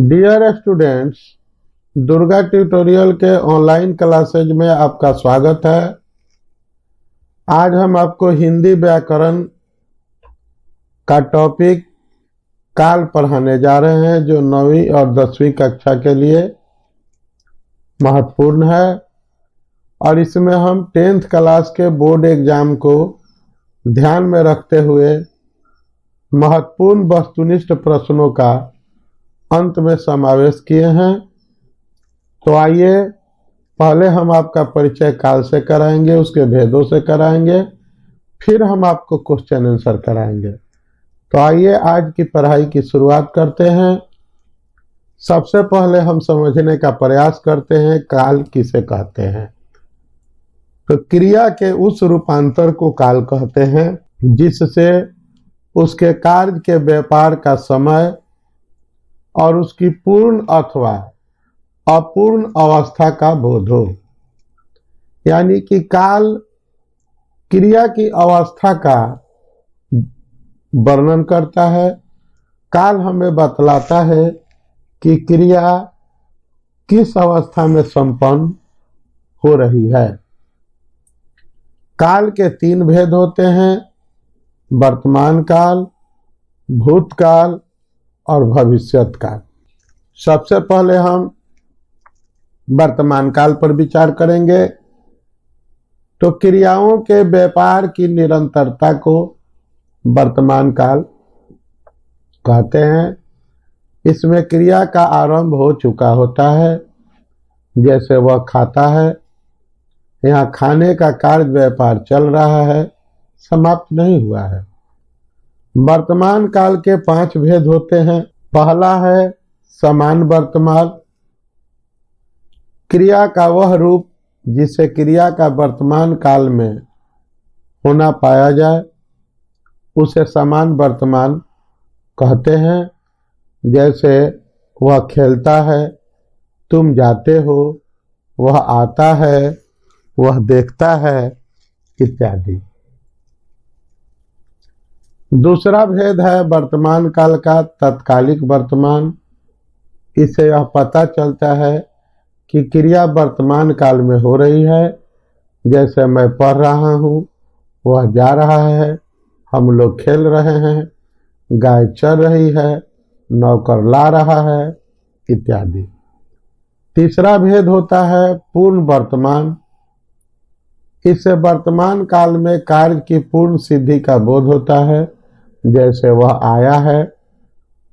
Dear students, Durga tutorial के online classes में आपका स्वागत है। आज हम आपको हिंदी व्याकरण का टॉपिक काल पढ़ाने जा रहे हैं, जो 9वीं और 10वीं कक्षा के लिए महत्वपूर्ण है। और इसमें हम 10th क्लास के बोर्ड एग्जाम को ध्यान में रखते हुए महत्वपूर्ण वस्तुनिष्ठ प्रश्नों का अंत में समावेश किए हैं। तो आइए पहले हम आपका परिचय काल से कराएंगे, उसके भेदों से कराएंगे, फिर हम आपको क्वेश्चन आंसर कराएंगे। तो आइए आज की पढ़ाई की शुरुआत करते हैं। सबसे पहले हम समझने का प्रयास करते हैं काल किसे कहते हैं। तो क्रिया के उस रूपांतर को काल कहते हैं जिससे उसके कार्य के व्यापार का समय और उसकी पूर्ण अथवा अपूर्ण अवस्था का बोध हो। यानी कि काल क्रिया की अवस्था का वर्णन करता है। काल हमें बतलाता है कि क्रिया किस अवस्था में संपन्न हो रही है। काल के 3 भेद होते हैं: वर्तमान काल, भूतकाल और भविष्यत काल। सबसे पहले हम वर्तमान काल पर विचार करेंगे। तो क्रियाओं के व्यापार की निरंतरता को वर्तमान काल कहते हैं। इसमें क्रिया का आरंभ हो चुका होता है, जैसे वह खाता है। यहाँ खाने का कार्य व्यापार चल रहा है, समाप्त नहीं हुआ है। वर्तमान काल के 5 भेद होते हैं। पहला है समान वर्तमान। क्रिया का वह रूप जिसे क्रिया का वर्तमान काल में होना पाया जाए उसे समान वर्तमान कहते हैं। जैसे वह खेलता है, तुम जाते हो, वह आता है, वह देखता है, इत्यादि। दूसरा भेद है वर्तमान काल का तत्कालिक वर्तमान। इससे यह पता चलता है कि क्रिया वर्तमान काल में हो रही है। जैसे मैं पढ़ रहा हूँ, वह जा रहा है, हम लोग खेल रहे हैं, गाय चर रही है, नौकर ला रहा है, इत्यादि। तीसरा भेद होता है पूर्ण वर्तमान। इससे वर्तमान काल में कार्य की पूर्ण सिद्धि का बोध होता है। जैसे वह आया है,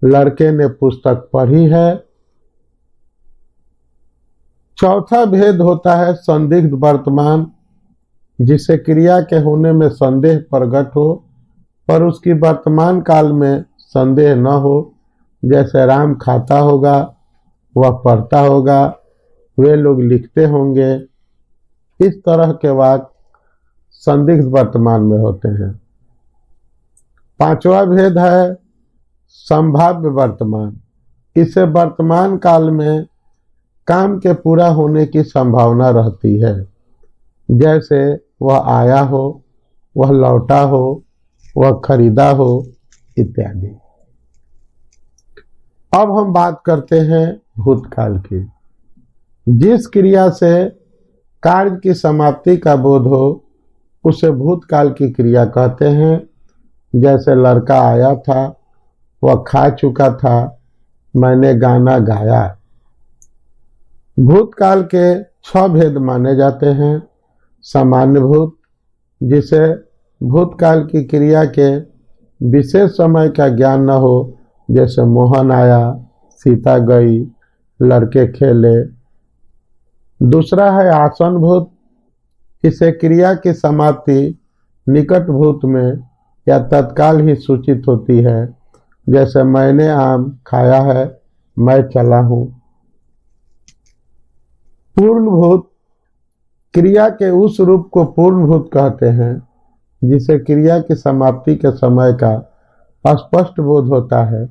लड़के ने पुस्तक पढ़ी है। चौथा भेद होता है संदिग्ध वर्तमान, जिसे क्रिया के होने में संदेह प्रकट हो पर उसकी वर्तमान काल में संदेह न हो। जैसे राम खाता होगा, वह पढ़ता होगा, वे लोग लिखते होंगे। इस तरह के वाक्य संदिग्ध वर्तमान में होते हैं। पांचवा भेद है संभाव्य वर्तमान। इससे वर्तमान काल में काम के पूरा होने की संभावना रहती है। जैसे वह आया हो, वह लौटा हो, वह खरीदा हो, इत्यादि। अब हम बात करते हैं भूतकाल की। जिस क्रिया से कार्य की समाप्ति का बोध हो उसे भूतकाल की क्रिया कहते हैं। जैसे लड़का आया था, वह खा चुका था, मैंने गाना गाया। भूतकाल के 6 भेद माने जाते हैं। सामान्य भूत, जिसे भूतकाल की क्रिया के विशेष समय का ज्ञान न हो। जैसे मोहन आया, सीता गई, लड़के खेले। दूसरा है आसन भूत। इसे क्रिया की समाप्ति निकट भूत में या तत्काल ही सूचित होती है। जैसे मैंने आम खाया है, मैं चला हूँ। पूर्णभूत, क्रिया के उस रूप को पूर्णभूत कहते हैं जिसे क्रिया की समाप्ति के समय का स्पष्ट बोध होता है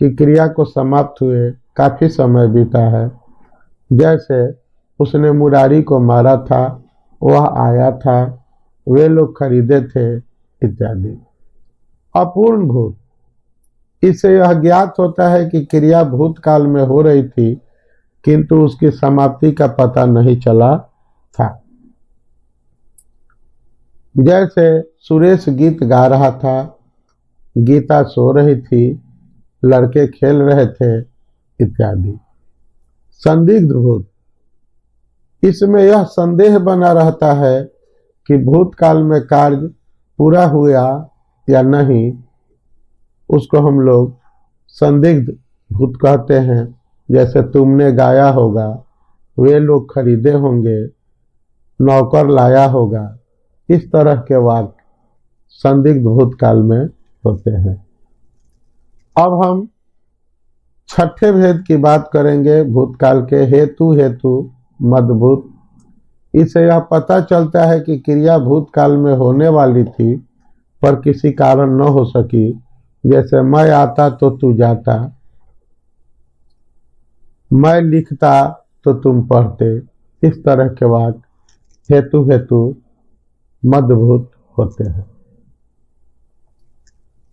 कि क्रिया को समाप्त हुए काफी समय बीता है। जैसे उसने मुरारी को मारा था, वह आया था, वे लोग खरीदे थे, इत्यादि। अपूर्ण भूत, इससे यह ज्ञात होता है कि क्रिया भूतकाल में हो रही थी, किंतु उसकी समाप्ति का पता नहीं चला था। जैसे सुरेश गीत गा रहा था, गीता सो रही थी, लड़के खेल रहे थे, इत्यादि। संदिग्ध भूत, इसमें यह संदेह बना रहता है कि भूतकाल में कार्य पूरा हुआ या नहीं, उसको हम लोग संदिग्ध भूत कहते हैं। जैसे तुमने गाया होगा, वे लोग खरीदे होंगे, नौकर लाया होगा, इस तरह के वाक्य संदिग्ध भूतकाल में होते हैं। अब हम छठे भेद की बात करेंगे, भूतकाल के हेतु मदभूत। इससे यह पता चलता है कि क्रिया भूतकाल में होने वाली थी पर किसी कारण न हो सकी। जैसे मैं आता तो तू जाता, मैं लिखता तो तुम पढ़ते, इस तरह के वाक्य हेतु मदभूत होते हैं।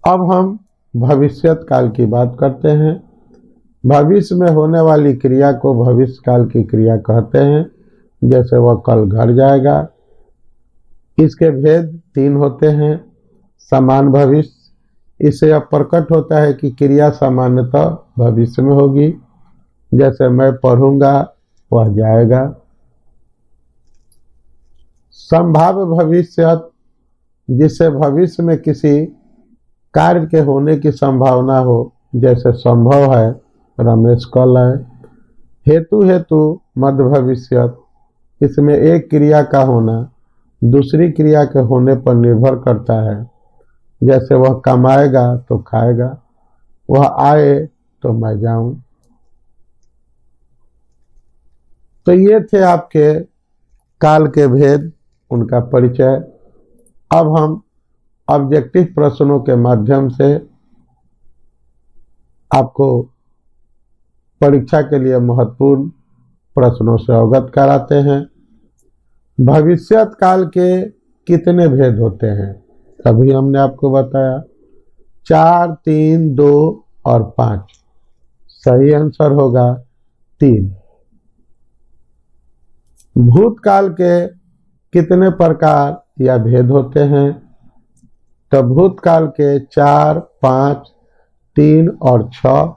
अब हम भविष्यत काल की बात करते हैं। भविष्य में होने वाली क्रिया को भविष्य काल की क्रिया कहते हैं। जैसे वह कल घर जाएगा। इसके भेद 3 होते हैं। समान भविष्य, इससे यह प्रकट होता है कि क्रिया सामान्यतः भविष्य में होगी। जैसे मैं पढ़ूंगा, वह जाएगा। संभाव्य भविष्यत, जिससे भविष्य में किसी कार्य के होने की संभावना हो। जैसे संभव है रमेश कल आए। हेतु मध्य भविष्यत, इसमें एक क्रिया का होना दूसरी क्रिया के होने पर निर्भर करता है। जैसे वह कमाएगा तो खाएगा, वह आए तो मैं जाऊं। तो ये थे आपके काल के भेद, उनका परिचय। अब हम ऑब्जेक्टिव प्रश्नों के माध्यम से आपको परीक्षा के लिए महत्वपूर्ण प्रश्नों से अवगत कराते हैं। भविष्यत काल के कितने भेद होते हैं? अभी हमने आपको बताया 4, 3, 2 और 5। सही आंसर होगा 3। भूतकाल के कितने प्रकार या भेद होते हैं? तो भूतकाल के 4, 5, 3 और 6।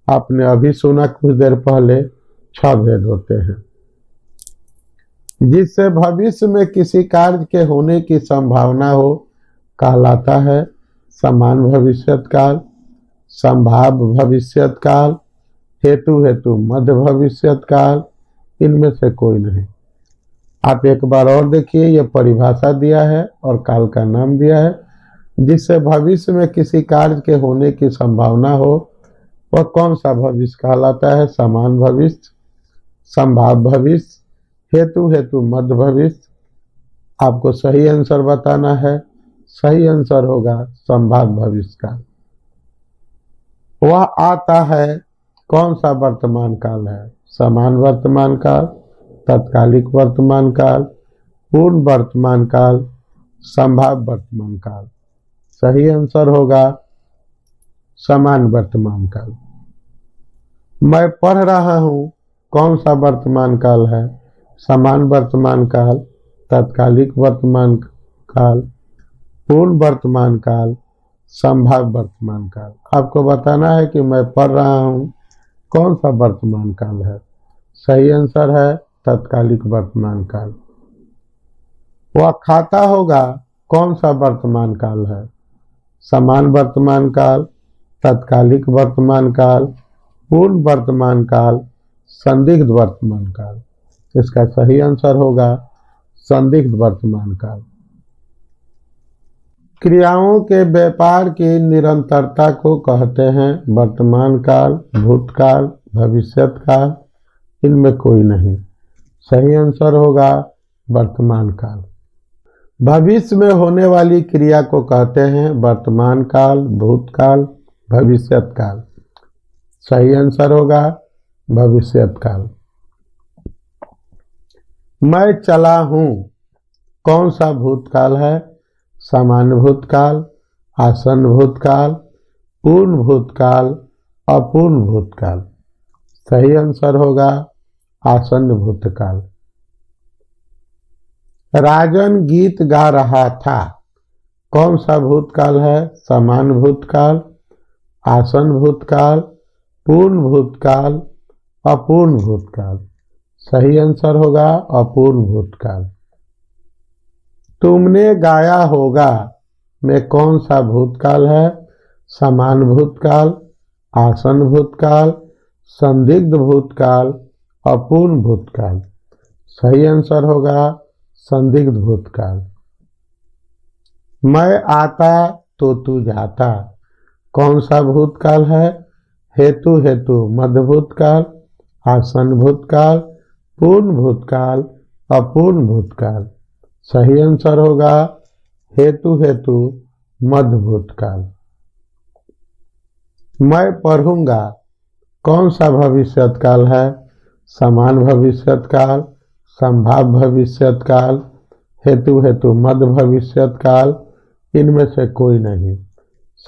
आपने अभी सुना कुछ देर पहले 6 भेद होते हैं। जिससे भविष्य में किसी कार्य के होने की संभावना हो कहलाता है समान भविष्यत काल, संभाव्य भविष्यत काल, हेतु मध्य भविष्यत काल। इनमें से कोई नहीं। आप एक बार और देखिए, यह परिभाषा दिया है और काल का नाम दिया है। जिससे भविष्य में किसी कार्य के होने की संभावना हो, वह कौन सा भविष्य कहलाता है? समान भविष्य, संभाव्य भविष्य, हेतु मध्य भविष्य। आपको सही आंसर बताना है। सही आंसर होगा संभाव्य भविष्य का। वह आता है कौन सा वर्तमान काल है? समान वर्तमान काल, तत्कालिक वर्तमान काल, पूर्ण वर्तमान काल, संभाव्य वर्तमान काल। सही आंसर होगा समान वर्तमान काल। मैं पढ़ रहा हूं, कौन सा वर्तमान काल है? समान वर्तमान काल, तत्कालिक वर्तमान काल, पूर्ण वर्तमान काल, संभाव्य वर्तमान काल। आपको बताना है कि मैं पढ़ रहा हूं, कौन सा वर्तमान काल है? सही आंसर है तत्कालिक वर्तमान काल। वह खाता होगा, कौन सा वर्तमान काल है? समान वर्तमान काल, तत्कालिक वर्तमान काल, पूर्ण वर्तमान काल, संदिग्ध वर्तमान काल। इसका सही आंसर होगा संदिग्ध वर्तमान काल। क्रियाओं के व्यापार की निरंतरता को कहते हैं वर्तमान काल, भूतकाल, भविष्यत काल। इनमें कोई नहीं। सही आंसर होगा वर्तमान काल। भविष्य में होने वाली क्रिया को कहते हैं वर्तमान काल, भूतकाल, भविष्यत काल। सही आंसर होगा भविष्यत काल। मैं चला हूं, कौन सा भूतकाल है? सामान्य भूतकाल, आसन्न भूतकाल, पूर्ण भूतकाल, अपूर्ण भूतकाल। सही आंसर होगा आसन्न भूतकाल। राजन गीत गा रहा था, कौन सा भूतकाल है? समान भूतकाल, आसन्न भूतकाल, पूर्ण भूतकाल, अपूर्ण भूतकाल। सही आंसर होगा अपूर्ण भूतकाल। तुमने गाया होगा में कौन सा भूतकाल है? समान भूतकाल, आसन्न भूतकाल, संदिग्ध भूतकाल, अपूर्ण भूतकाल। सही आंसर होगा संदिग्ध भूतकाल। मैं आता तो तू जाता, कौन सा भूतकाल है? हेतु हेतु मध्य भूतकाल, आसन्न भूतकाल, पूर्ण भूतकाल, अपूर्ण भूतकाल। सही आंसर होगा हेतु हेतु मध्य भूतकाल। मैं पढ़ूंगा, कौन सा भविष्यकाल है? समान भविष्यकाल, संभाव्य भविष्यकाल, हेतु हेतु मध्य भविष्यकाल, इनमें से कोई नहीं।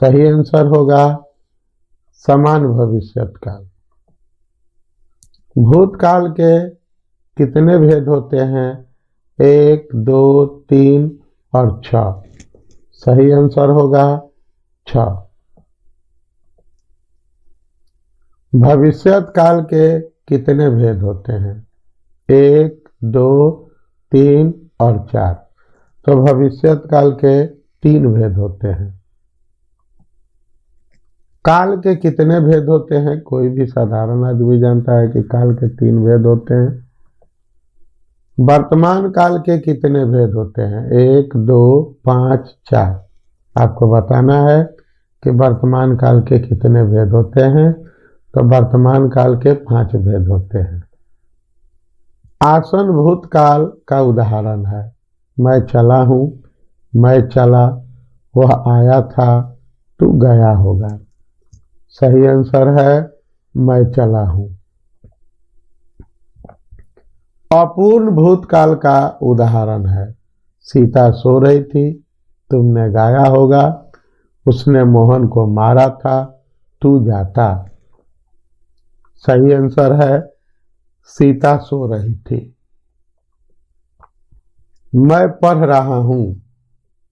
सही आंसर होगा समान भविष्यकाल। भूतकाल के कितने भेद होते हैं? 1, 2, 3 और 6। सही आंसर होगा 6। भविष्यकाल के कितने भेद होते हैं? 1, 2, 3 और 4। तो भविष्यकाल के 3 भेद होते हैं। काल के कितने भेद होते हैं? कोई भी साधारण आदमी जानता है कि काल के 3 भेद होते हैं। वर्तमान काल के कितने भेद होते हैं? 1, 2, 5, 4। आपको बताना है कि वर्तमान काल के कितने भेद होते हैं। तो वर्तमान काल के 5 भेद होते हैं। आसन्न भूतकाल का उदाहरण है मैं चला हूं, मैं चला, वह आया था, तू गया होगा। सही आंसर है मैं चला हूं। अपूर्ण भूतकाल का उदाहरण है सीता सो रही थी, तुमने गाया होगा, उसने मोहन को मारा था, तू जाता। सही आंसर है सीता सो रही थी। मैं पढ़ रहा हूं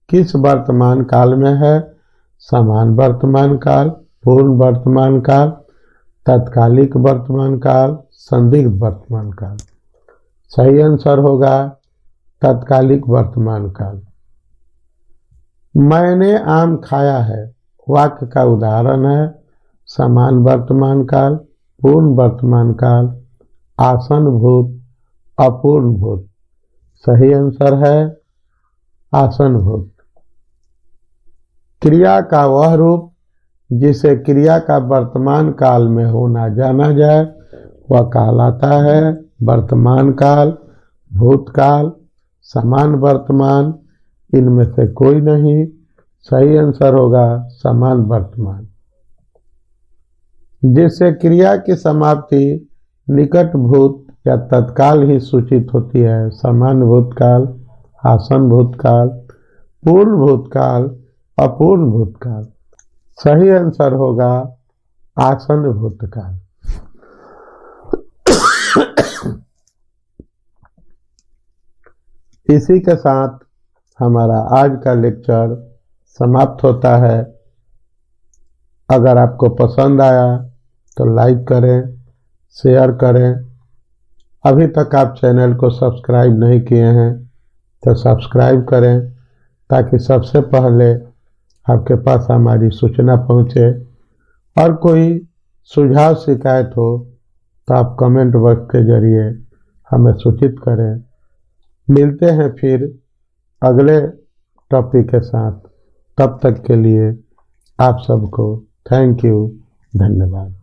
किस वर्तमान काल में है? समान वर्तमान काल, पूर्ण वर्तमान काल, तत्कालिक वर्तमान काल, संदिग्ध वर्तमान काल। सही आंसर होगा तत्कालिक वर्तमान काल। मैंने आम खाया है वाक्य का उदाहरण है समान वर्तमान काल, पूर्ण वर्तमान काल, आसन्न भूत, अपूर्ण भूत। सही आंसर है आसन्न भूत। क्रिया का वह रूप जिसे क्रिया का वर्तमान काल में होना जाना जाए वह कहलाता है वर्तमान काल, भूतकाल, समान वर्तमान, इनमें से कोई नहीं। सही आंसर होगा समान वर्तमान। जिससे क्रिया की समाप्ति निकट भूत या तत्काल ही सूचित होती है समान भूतकाल, आसन्न भूतकाल, पूर्ण भूतकाल, अपूर्ण भूतकाल। सही आंसर होगा आसन्न भूतकाल। इसी के साथ हमारा आज का लेक्चर समाप्त होता है। अगर आपको पसंद आया तो लाइक करें, शेयर करें। अभी तक आप चैनल को सब्सक्राइब नहीं किए हैं तो सब्सक्राइब करें ताकि सबसे पहले आपके पास हमारी सूचना पहुंचे। और कोई सुझाव शिकायत हो तो आप कमेंट बॉक्स के जरिए हमें सूचित करें। मिलते हैं फिर अगले टॉपिक के साथ। तब तक के लिए आप सबको थैंक यू, धन्यवाद।